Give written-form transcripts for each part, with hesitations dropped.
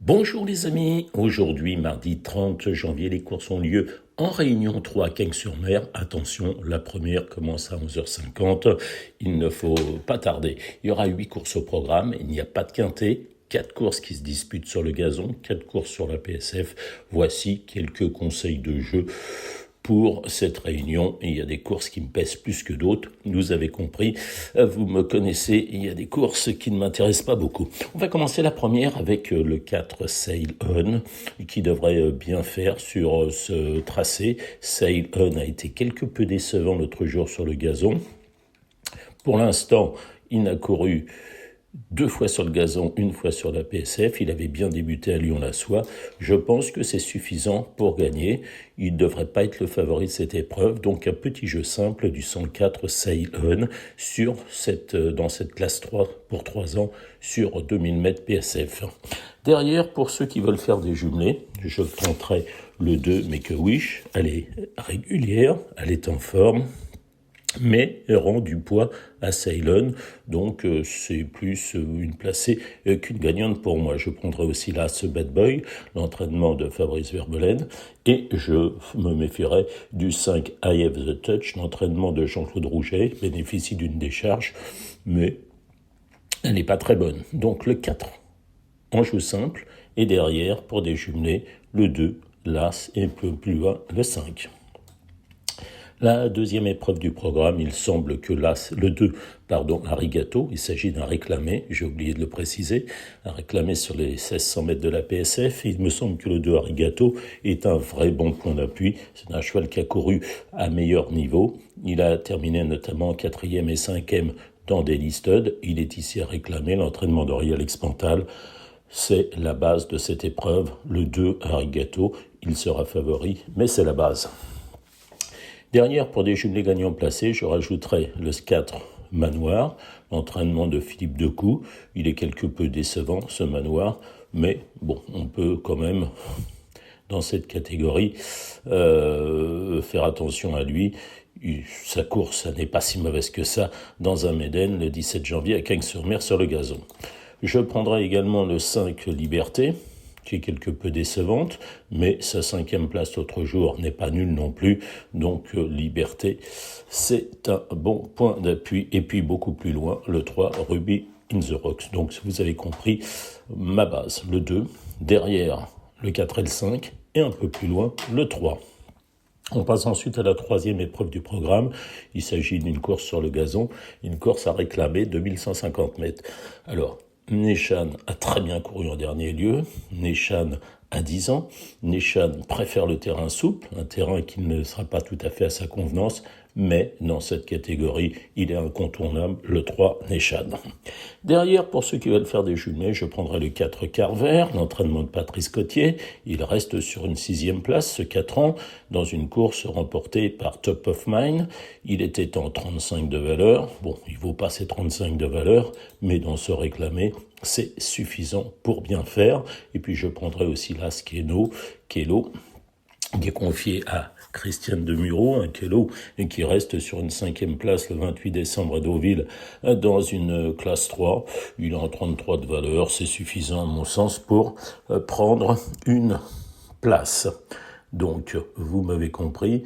Bonjour les amis, aujourd'hui mardi 30 janvier, les courses ont lieu en Réunion 3 à Cagnes-sur-Mer. Attention, la première commence à 11h50, il ne faut pas tarder. Il y aura 8 courses au programme, il n'y a pas de quintet. 4 courses qui se disputent sur le gazon, 4 courses sur la PSF. Voici quelques conseils de jeu pour cette réunion. Il y a des courses qui me pèsent plus que d'autres, vous avez compris, vous me connaissez, il y a des courses qui ne m'intéressent pas beaucoup. On va commencer la première avec le 4 Sail On, qui devrait bien faire sur ce tracé. Sail On a été quelque peu décevant l'autre jour sur le gazon. Pour l'instant, il n'a couru 2 fois sur le gazon, 1 fois sur la PSF. Il avait bien débuté à Lyon-la-Soie. Je pense que c'est suffisant pour gagner. Il ne devrait pas être le favori de cette épreuve. Donc un petit jeu simple du 104 Sail On dans cette classe 3 pour 3 ans sur 2000 mètres PSF. Derrière, pour ceux qui veulent faire des jumelés, je tenterai le 2 Make a Wish. Elle est régulière, elle est en forme, mais rend du poids à Ceylon, donc c'est plus une placée qu'une gagnante pour moi. Je prendrai aussi là ce Bad Boy, l'entraînement de Fabrice Verbelaine, et je me méfierai du 5 I Have the Touch, l'entraînement de Jean-Claude Rouget, bénéficie d'une décharge, mais elle n'est pas très bonne. Donc le 4 en jeu simple, et derrière, pour des jumelés, le 2, l'As, et un peu plus loin, le 5. La deuxième épreuve du programme, il semble que le 2, Arigato, il s'agit d'un réclamé, j'ai oublié de le préciser, un réclamé sur les 1600 mètres de la PSF. Il me semble que le 2 Arigato est un vrai bon point d'appui. C'est un cheval qui a couru à meilleur niveau. Il a terminé notamment 4e et 5e dans Daily Stud. Il est ici à réclamer l'entraînement d'Oriel Expantal. C'est la base de cette épreuve. Le 2 Arigato, il sera favori, mais c'est la base. Derrière, pour des jumelés gagnants placés, je rajouterai le 4 Manoir, l'entraînement de Philippe Decou. Il est quelque peu décevant, ce Manoir, mais bon, on peut quand même, dans cette catégorie, faire attention à lui. Sa course n'est pas si mauvaise que ça dans un Méden le 17 janvier à Cagnes-sur-Mer sur le gazon. Je prendrai également le 5 Liberté, qui est quelque peu décevante, mais sa 5e place l'autre jour n'est pas nulle non plus, donc Liberté, c'est un bon point d'appui. Et puis beaucoup plus loin, le 3, Ruby in the Rocks. Donc vous avez compris, ma base, le 2, derrière le 4 et le 5, et un peu plus loin, le 3. On passe ensuite à la troisième épreuve du programme. Il s'agit d'une course sur le gazon, une course à réclamer 2150 mètres. Alors, Neshan a très bien couru en dernier lieu. Neshan a 10 ans. Neshan préfère le terrain souple, un terrain qui ne sera pas tout à fait à sa convenance, mais dans cette catégorie, il est incontournable, le 3 Neshan. Derrière, pour ceux qui veulent faire des jumelés, je prendrai le 4 Carver, l'entraînement de Patrice Cotier. Il reste sur une 6e place, ce 4 ans, dans une course remportée par Top of Mind. Il était en 35 de valeur. Bon, il vaut pas ses 35 de valeur, mais dans ce réclamé, c'est suffisant pour bien faire. Et puis je prendrai aussi là Kelo, qui est confié à Christiane Demuro, un Kelo, et qui reste sur une 5e place le 28 décembre à Deauville dans une classe 3. Il a un 33 de valeur, c'est suffisant à mon sens pour prendre une place. Donc, vous m'avez compris,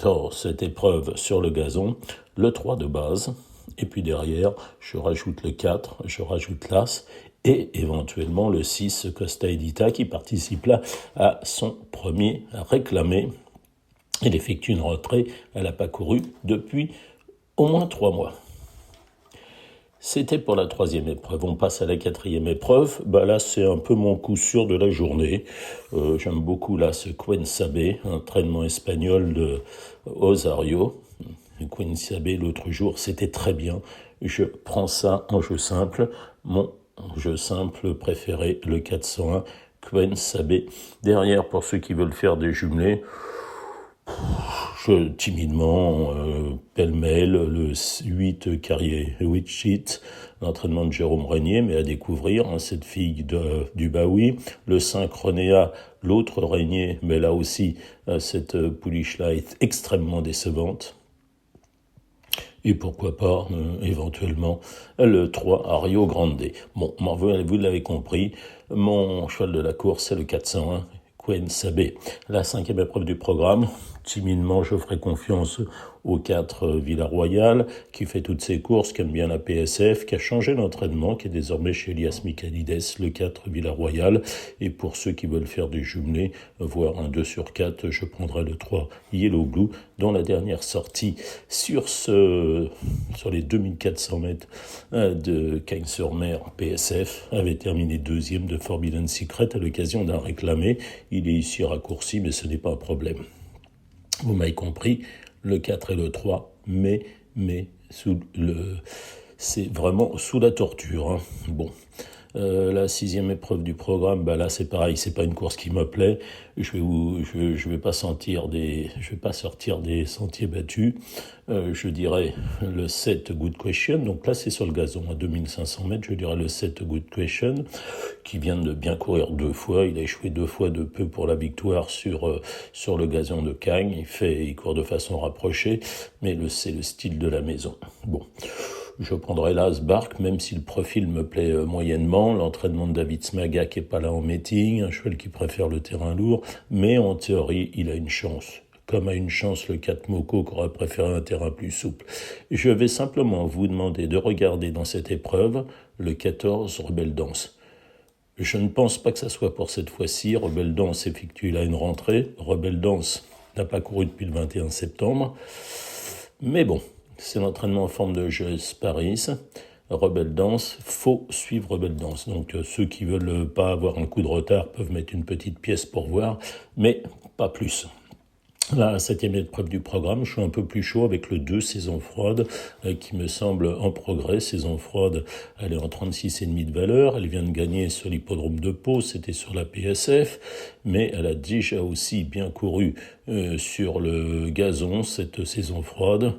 dans cette épreuve sur le gazon, le 3 de base, et puis derrière, je rajoute le 4, je rajoute l'As, et éventuellement le 6 Costa Edita qui participe là à son premier réclamé. Il effectue une rentrée, elle n'a pas couru depuis au moins 3 mois. C'était pour la troisième épreuve. On passe à la quatrième épreuve. Là, c'est un peu mon coup sûr de la journée. J'aime beaucoup là ce Quen Sabé, entraînement espagnol de Osario. Quen Sabé, l'autre jour, c'était très bien. Je prends ça en jeu simple. Mon jeu simple préféré, le 401, Quen Sabé. Derrière, pour ceux qui veulent faire des jumelés, timidement, pêle-mêle, le 8 Carrier Witchit, l'entraînement de Jérôme Régnier, mais à découvrir, cette fille du Baoui, le 5 Renéa, l'autre Régnier, mais là aussi, cette pouliche-là est extrêmement décevante. et pourquoi pas, éventuellement, le 3 à Rio Grande. Bon, vous l'avez compris, mon cheval de la course, c'est le 401, Quen Sabé. La 5e épreuve du programme, timidement, je ferai confiance au 4 Villarroyal, qui fait toutes ses courses, qui aime bien la PSF, qui a changé d'entraînement, qui est désormais chez Elias Michaelides, le 4 Villarroyal. Et pour ceux qui veulent faire des jumelés, voire un 2/4, je prendrai le 3 Yellow Blue, dont la dernière sortie sur les 2400 mètres de Cagnes-sur-Mer PSF avait terminé 2e de Forbidden Secret à l'occasion d'un réclamé. Il est ici raccourci, mais ce n'est pas un problème. Vous m'avez compris, le 4 et le 3, mais c'est vraiment sous la torture. Hein. Bon. La 6e épreuve du programme, là c'est pareil, c'est pas une course qui me plaît. Je vais pas sortir des sentiers battus. Je dirais le 7 Good Question. Donc là c'est sur le gazon à 2500 mètres. Je dirais le 7 Good Question qui vient de bien courir 2 fois. Il a échoué 2 fois de peu pour la victoire sur le gazon de Cagnes. Il court de façon rapprochée, mais c'est le style de la maison. Bon. Je prendrai l'Asbark, même si le profil me plaît moyennement. L'entraînement de David Smaga qui est pas là en meeting, un cheval qui préfère le terrain lourd, mais en théorie, il a une chance. Comme a une chance le 4 Moko qui aurait préféré un terrain plus souple. Je vais simplement vous demander de regarder dans cette épreuve le 14 Rebelle Danse. Je ne pense pas que ça soit pour cette fois-ci. Rebelle Danse effectue là une rentrée. Rebelle Danse n'a pas couru depuis le 21 septembre. Mais bon. C'est l'entraînement en forme de jeu Paris. Rebelle Danse, faut suivre Rebelle Danse. Donc ceux qui veulent pas avoir un coup de retard peuvent mettre une petite pièce pour voir, mais pas plus. La 7e épreuve du programme, je suis un peu plus chaud avec le 2 Saison Froide qui me semble en progrès. Saison Froide, elle est en 36,5 de valeur. Elle vient de gagner sur l'hippodrome de Pau, c'était sur la PSF, mais elle a déjà aussi bien couru sur le gazon cette Saison Froide.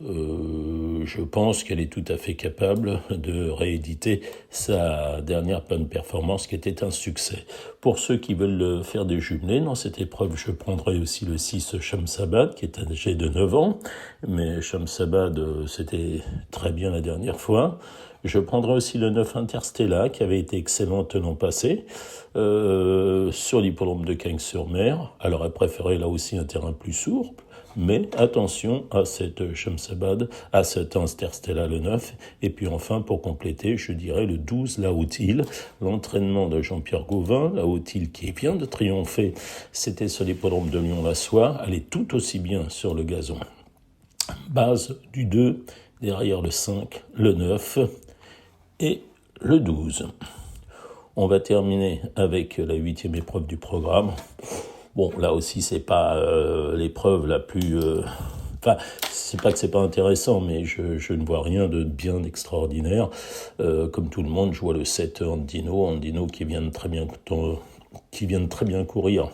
Je pense qu'elle est tout à fait capable de rééditer sa dernière bonne performance qui était un succès. Pour ceux qui veulent faire des jumelés, dans cette épreuve, je prendrai aussi le 6 Shamsabad qui est âgé de 9 ans. Mais Shamsabad, c'était très bien la dernière fois. Je prendrai aussi le 9 Interstella qui avait été excellente l'an passé sur l'hippodrome de Cagnes-sur-Mer. Elle aurait préféré là aussi un terrain plus souple. Mais attention à cette Shamsabad, à cet Interstella le 9. Et puis enfin, pour compléter, je dirais le 12 La Haute-Île, l'entraînement de Jean-Pierre Gauvin, La Haute-Île qui vient de triompher. C'était sur l'hippodrome de Lyon-la-Soie. Elle est tout aussi bien sur le gazon. Base du 2, derrière le 5, le 9 et le 12. On va terminer avec la 8e épreuve du programme. Bon, là aussi, c'est pas l'épreuve la plus... c'est pas que c'est pas intéressant, mais je ne vois rien de bien extraordinaire. Comme tout le monde, je vois le 7 Andino qui vient de très bien courir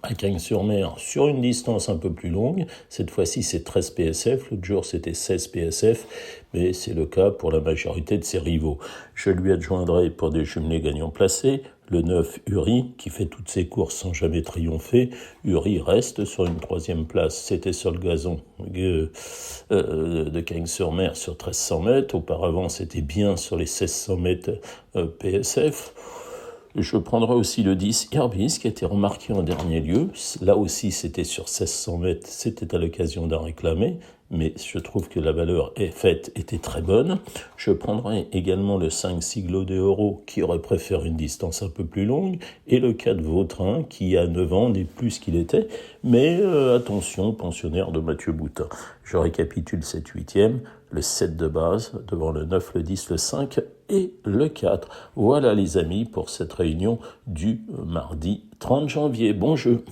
à Cagnes-sur-Mer sur une distance un peu plus longue. Cette fois-ci, c'est 13 PSF. L'autre jour, c'était 16 PSF. Mais c'est le cas pour la majorité de ses rivaux. Je lui adjoindrai pour des jumelés gagnants placés le 9 Uri, qui fait toutes ses courses sans jamais triompher. Uri reste sur une 3e place. C'était sur le gazon de Cagnes-sur-Mer sur 1300 mètres. Auparavant, c'était bien sur les 1600 mètres PSF. Je prendrai aussi le 10 Irbis qui a été remarqué en dernier lieu. Là aussi, c'était sur 1600 mètres. C'était à l'occasion d'un réclamé. Mais je trouve que la valeur était très bonne. Je prendrai également le 5 Siglo de Euro qui aurait préféré une distance un peu plus longue. Et le 4 Vautrin qui, à 9 ans, n'est plus ce qu'il était. Mais attention, pensionnaire de Mathieu Boutin. Je récapitule cette 8e. Le 7 de base, devant le 9, le 10, le 5 et le 4. Voilà les amis pour cette réunion du mardi 30 janvier. Bon jeu.